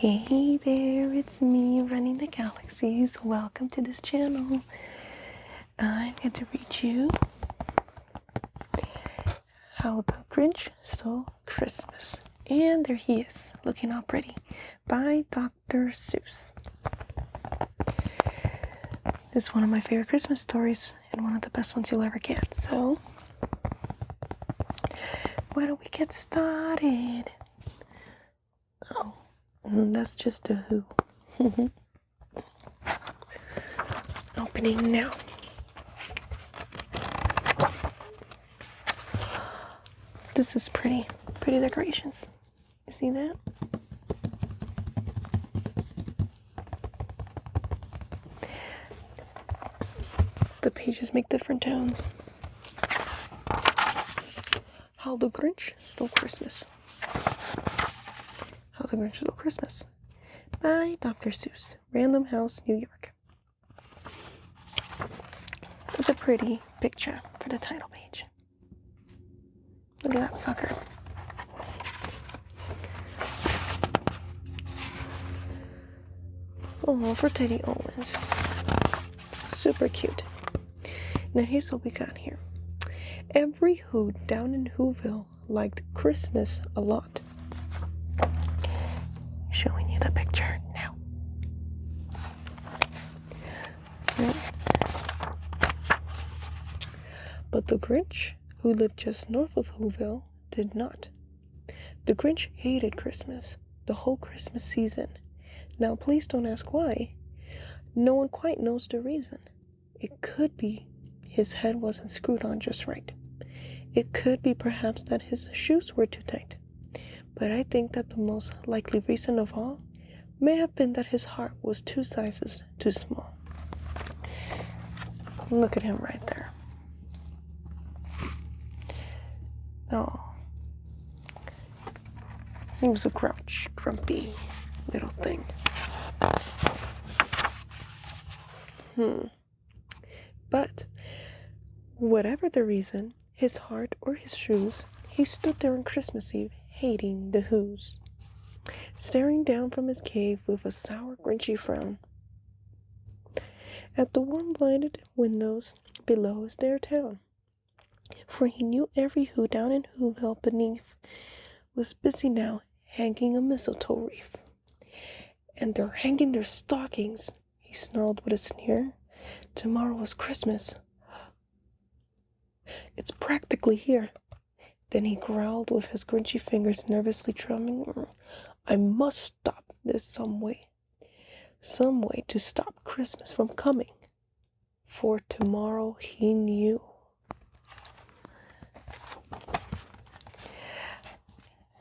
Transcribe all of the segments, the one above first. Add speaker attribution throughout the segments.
Speaker 1: Hey there, it's me running the Galaxies. Welcome to this channel. I'm going to read you How the Grinch Stole Christmas. And there he is, looking all pretty, by Dr. Seuss. This is one of my favorite Christmas stories and one of the best ones you'll ever get. So, why don't we get started? Oh, that's just a Who. Opening now. This is pretty decorations. You see that? The pages make different tones. How the Grinch Stole Christmas. How the Grinch Stole Christmas by Dr. Seuss, Random House, New York. It's a pretty picture for the title page. Look at that sucker. Oh, for Teddy Owens. Super cute. Now here's what we got here. Every Who down in Whoville liked Christmas a lot. Showing you the picture now. But the Grinch, who lived just north of Whoville, did not. The Grinch hated Christmas, the whole Christmas season. Now please don't ask why. No one quite knows the reason. It could be his head wasn't screwed on just right. It could be perhaps that his shoes were too tight. But I think that the most likely reason of all may have been that his heart was 2 sizes too small. Look at him right there. Oh. He was a grumpy little thing. But whatever the reason, his heart or his shoes, he stood there on Christmas Eve hating the Whos, staring down from his cave with a sour, grinchy frown at the warm blinded windows below his their town. For he knew every Who down in Whoville beneath was busy now hanging a mistletoe wreath. And they're hanging their stockings, he snarled with a sneer. Tomorrow is Christmas. It's practically here. Then he growled with his grinchy fingers nervously drumming. I must stop this some way. Some way to stop Christmas from coming. For tomorrow he knew.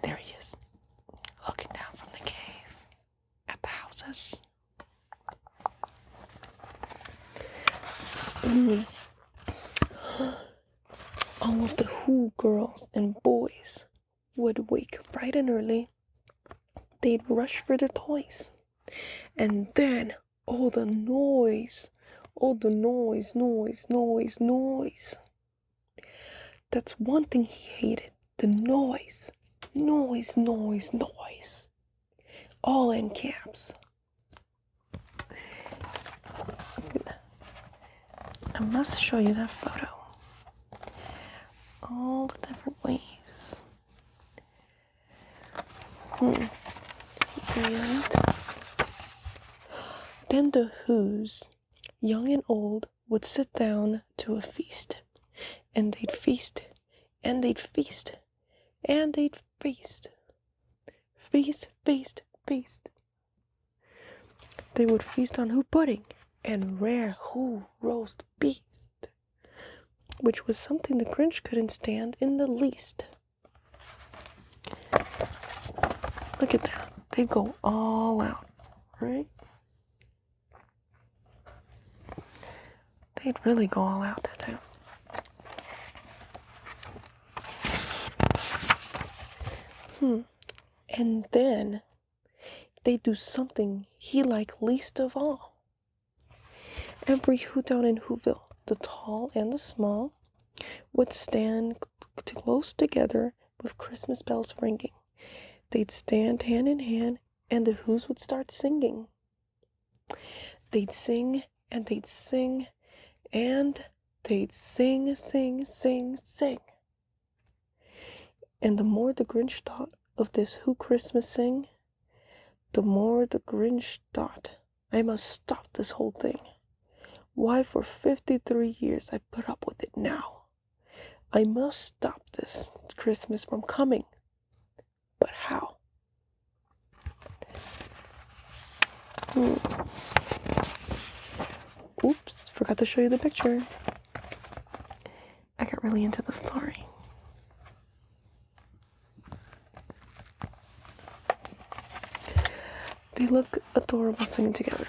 Speaker 1: There he is, looking down from the cave at the houses. All of the Who girls and boys would wake bright and early. They'd rush for their toys. And then all the noise. That's one thing he hated, the noise. Noise. All in caps. I must show you that photo. All the different ways. And then the Whos, young and old, would sit down to a feast. And they'd feast. And they'd feast. And they'd feast. Feast. They would feast on Who pudding and rare Who roast beast, which was something the Grinch couldn't stand in the least. Look at that. They go all out, right? They'd really go all out that time. And then they do something he liked least of all. Every Who down in Whoville, the tall and the small, would stand close together with Christmas bells ringing. They'd stand hand in hand and the Who's would start singing. They'd sing and they'd sing and they'd sing, sing, sing, sing. And the more the Grinch thought of this Who Christmas thing, the more the Grinch thought, I must stop this whole thing. Why, for 53 years I put up with it now. I must stop this Christmas from coming. But how? Oops, forgot to show you the picture. I got really into the story. They look adorable singing together.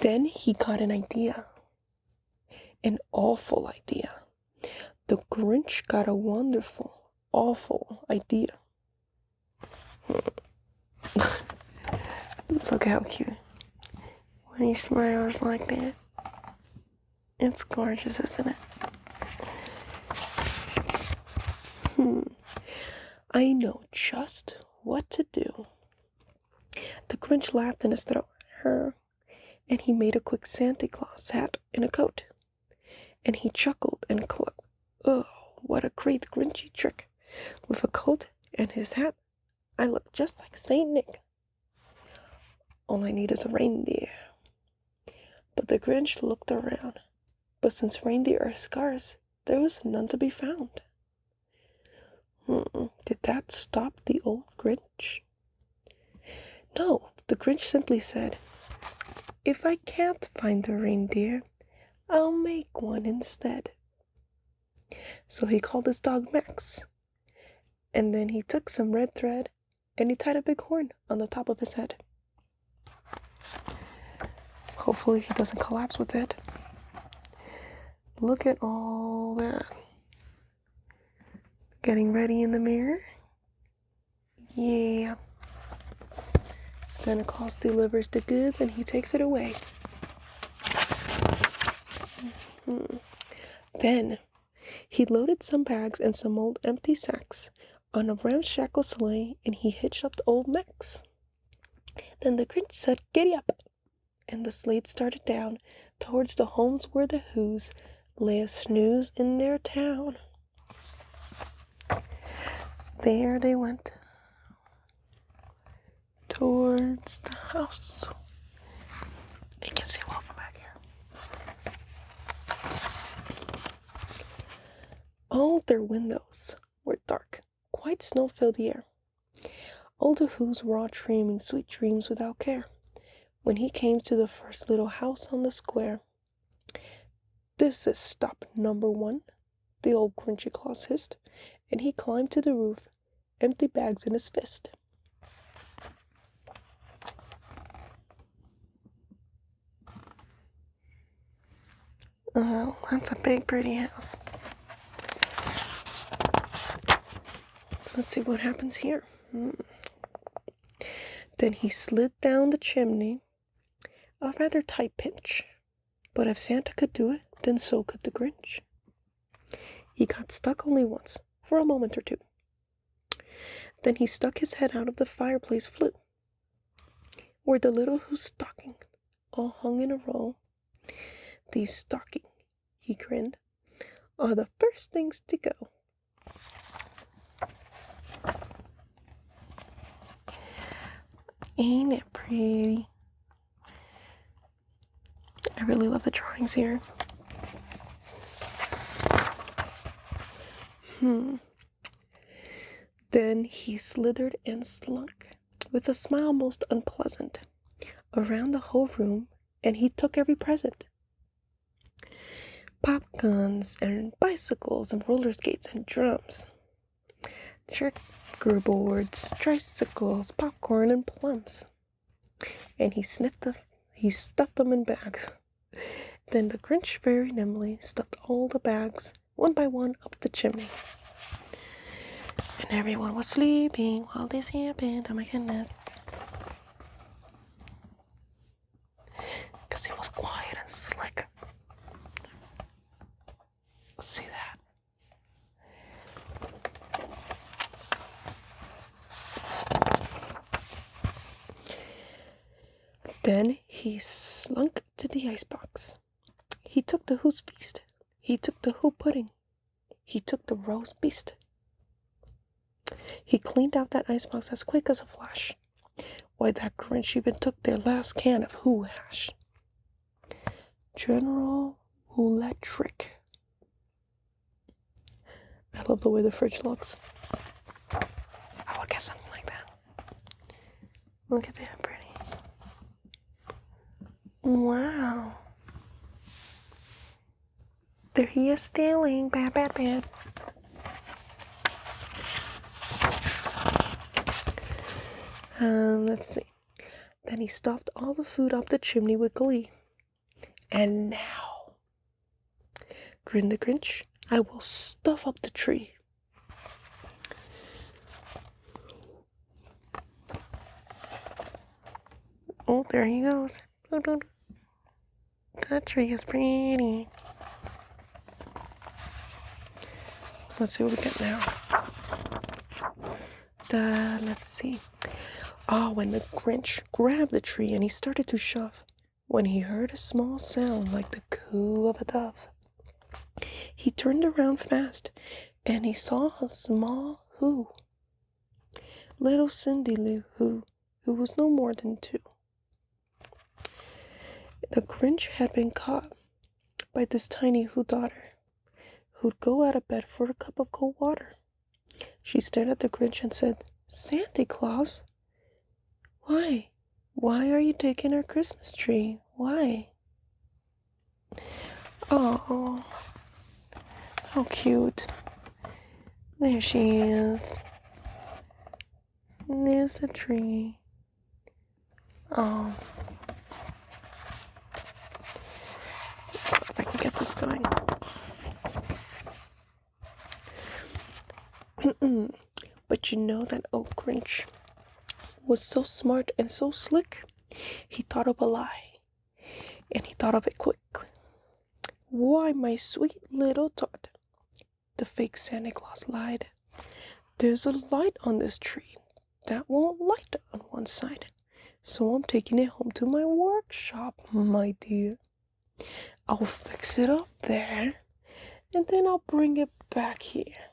Speaker 1: Then he got an idea. An awful idea. The Grinch got a wonderful, awful idea. Look how cute. When he smiles like that. It's gorgeous, isn't it? I know just what to do. The Grinch laughed in his throat. And he made a quick Santa Claus hat and a coat. And he chuckled and clucked. Oh, what a great Grinchy trick. With a coat and his hat, I look just like Saint Nick. All I need is a reindeer. But the Grinch looked around. But since reindeer are scarce, there was none to be found. Did that stop the old Grinch? No, the Grinch simply said, if I can't find a reindeer, I'll make one instead. So he called his dog Max. And then he took some red thread and he tied a big horn on the top of his head. Hopefully he doesn't collapse with it. Look at all that. Getting ready in the mirror? Yeah. Santa Claus delivers the goods and he takes it away. Then he loaded some bags and some old empty sacks on a ramshackle sleigh and he hitched up the old Max. Then the Grinch said, "Giddy up!" And the sleigh started down towards the homes where the Who's lay a snooze in their town. There they went, towards the house. You can see well from back here. All their windows were dark, quite snow-filled air. All the Who's were all dreaming sweet dreams without care. When he came to the first little house on the square, "This is stop number 1, the old Grinchy Claus hissed, and he climbed to the roof, empty bags in his fist. Oh, that's a big, pretty house. Let's see what happens here. Then he slid down the chimney, a rather tight pinch. But if Santa could do it, then so could the Grinch. He got stuck only once, for a moment or two. Then he stuck his head out of the fireplace flue, where the little Who's stocking all hung in a row. "These stocking," he grinned, "are the first things to go." Ain't it pretty? I really love the drawings here. Then he slithered and slunk, with a smile most unpleasant, around the whole room, and he took every present. Pop guns and bicycles and roller skates and drums, checkerboards, tricycles, popcorn and plums. And he stuffed them in bags. Then the Grinch very nimbly stuffed all the bags, one by one, up the chimney. And everyone was sleeping while this happened. Oh my goodness. Because he was quiet and slick. Let's see that. Then he slunk to the icebox. He took the Who's Feast. He took the Who Pudding. He took the roast beast. He cleaned out that icebox as quick as a flash. Why, that Grinch even took their last can of Who hash. General Electric. I love the way the fridge looks. Oh, I guess something like that. Look at that, pretty. Wow. There he is stealing. Bad, bad, bad. Let's see. Then he stuffed all the food up the chimney with glee. And now, grinned the Grinch, I will stuff up the tree. Oh, there he goes. That tree is pretty. Let's see what we get now. Let's see. When the Grinch grabbed the tree and he started to shove, when he heard a small sound like the coo of a dove, he turned around fast and he saw a small Who. Little Cindy Lou Who was no more than 2. The Grinch had been caught by this tiny Who daughter, who'd go out of bed for a cup of cold water. She stared at the Grinch and said, "Santa Claus, why are you taking our Christmas tree? Why?" Oh, how cute. There she is. There's the tree. Oh. If I can get this going. But you know that old Grinch was so smart and so slick, he thought of a lie. And he thought of it quick. "Why, my sweet little tot," the fake Santa Claus lied, "there's a light on this tree that won't light on one side. So I'm taking it home to my workshop, my dear. I'll fix it up there, and then I'll bring it back here."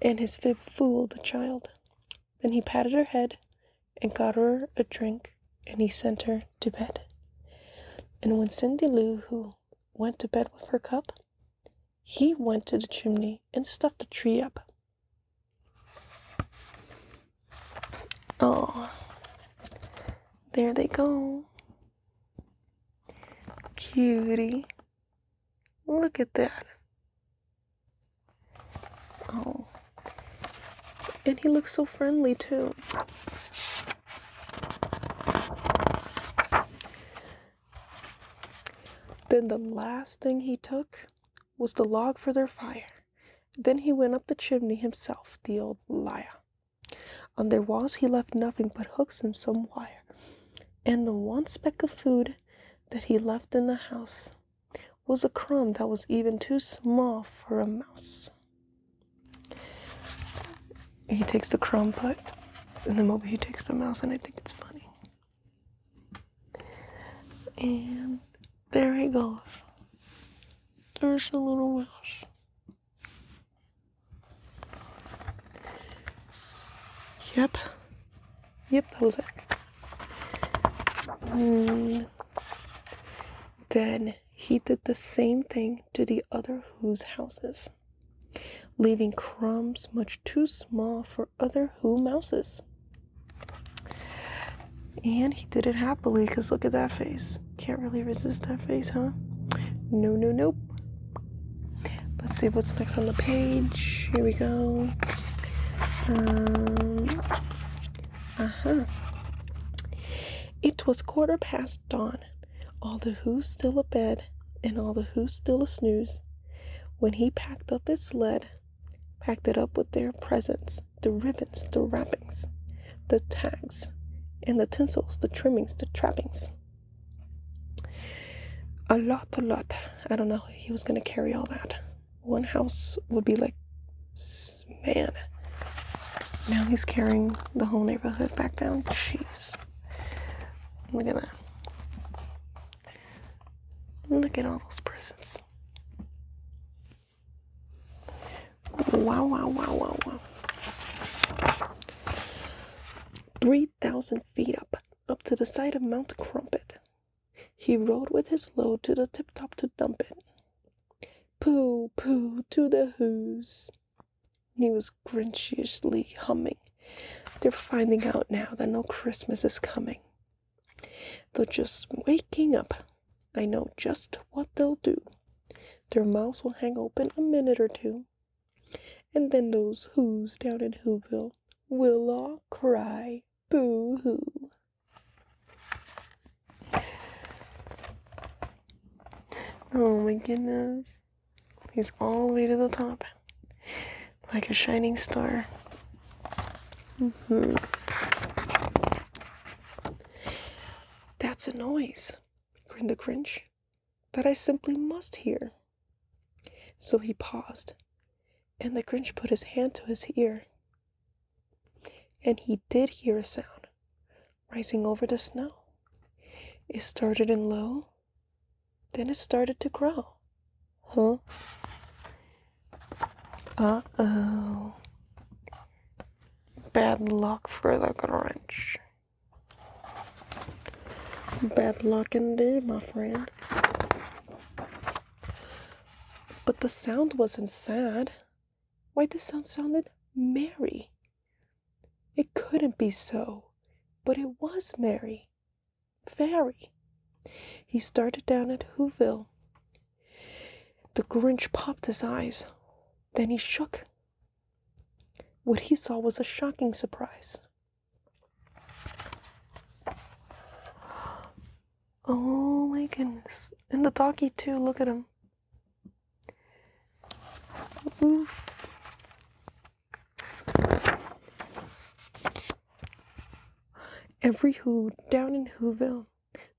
Speaker 1: And his fib fooled the child. Then he patted her head and got her a drink, and he sent her to bed. And when Cindy Lou Who went to bed with her cup, he went to the chimney and stuffed the tree up. Oh, there they go. Cutie. Look at that. Oh. And he looks so friendly too. Then the last thing he took was the log for their fire. Then he went up the chimney himself, the old liar. On their walls he left nothing but hooks and some wire. And the one speck of food that he left in the house was a crumb that was even too small for a mouse. He takes the crumb, but in the movie he takes the mouse, and I think it's funny. And there he goes. There's a little mouse. Yep, that was it. Then he did the same thing to the other Who's houses, leaving crumbs much too small for other Who mouses. And he did it happily, because look at that face. Can't really resist that face, huh? Nope. Let's see what's next on the page. Here we go. It was 1:15 dawn, all the Who's still abed, and all the Who's still a snooze, when he packed up his sled, packed it up with their presents, the ribbons, the wrappings, the tags, and the tinsels, the trimmings, the trappings. A lot. I don't know how he was going to carry all that. One house would be like, man. Now he's carrying the whole neighborhood back down. Jeez. Look at that. Look at all those presents. Wow, wow, wow, wow, wow. 3,000 feet up to the side of Mount Crumpet. He rode with his load to the tip-top to dump it. Pooh, pooh, to the whoos. He was grinchishly humming. They're finding out now that no Christmas is coming. They're just waking up. I know just what they'll do. Their mouths will hang open a minute or two. And then those whoos down in Whoville will all cry. Boo-hoo. Oh my goodness. He's all the way to the top. Like a shining star. That's a noise, grinned the Grinch, that I simply must hear. So he paused, and the Grinch put his hand to his ear. And he did hear a sound rising over the snow. It started in low, then it started to grow. Huh? Uh-oh. Bad luck for the Grinch. Bad luck indeed, my friend. But the sound wasn't sad. Why, the sound sounded merry. It couldn't be so, but it was merry. Very. He started down at Whoville. The Grinch popped his eyes. Then he shook. What he saw was a shocking surprise. Oh my goodness. And the doggy too, look at him. Oof. Every who down in Whoville,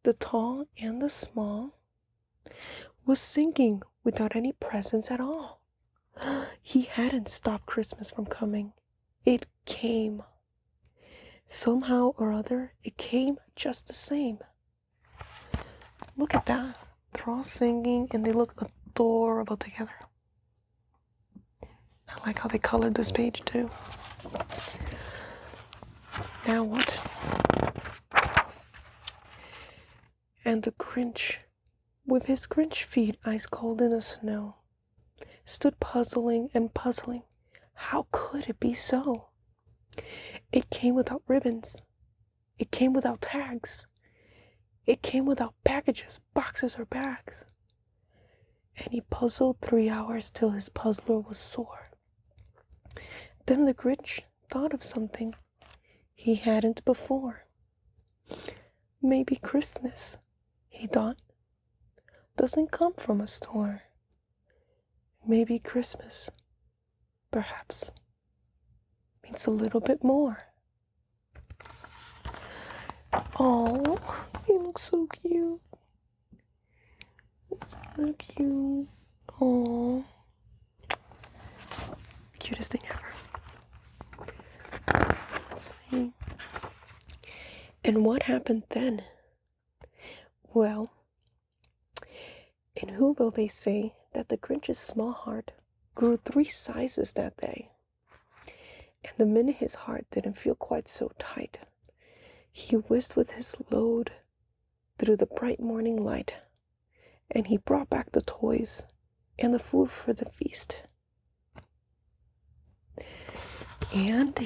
Speaker 1: the tall and the small, was singing without any presents at all. He hadn't stopped Christmas from coming. It came. Somehow or other, it came just the same. Look at that. They're all singing and they look adorable together. I like how they colored this page too. Now what? And the Grinch, with his Grinch feet ice cold in the snow, stood puzzling and puzzling. How could it be so? It came without ribbons. It came without tags. It came without packages, boxes, or bags. And he puzzled 3 hours till his puzzler was sore. Then the Grinch thought of something he hadn't before. Maybe Christmas, he thought, doesn't come from a store. Maybe Christmas, perhaps, means a little bit more. Oh, he looks so cute. So cute. Oh, cutest thing ever. Let's see. And what happened then? Well, in Whoville they say that the Grinch's small heart grew 3 sizes that day. And the minute his heart didn't feel quite so tight, he whizzed with his load through the bright morning light, and he brought back the toys and the food for the feast. And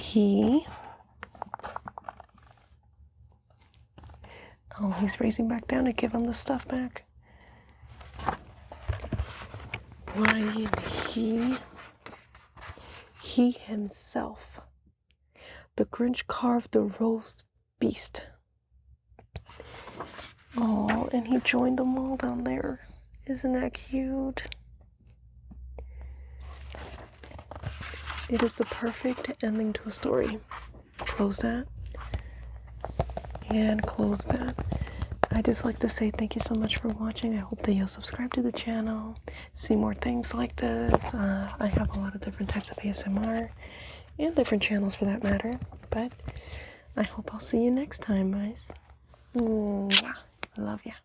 Speaker 1: he's racing back down to give him the stuff back. Why, he himself, the Grinch, carved the roast beast. Oh, and he joined them all down there. Isn't that cute? It is the perfect ending to a story. Close that. And close that. I just like to say thank you so much for watching. I hope that you'll subscribe to the channel, see more things like this. I have a lot of different types of ASMR and different channels for that matter. But I hope I'll see you next time, guys. Mwah. Love ya.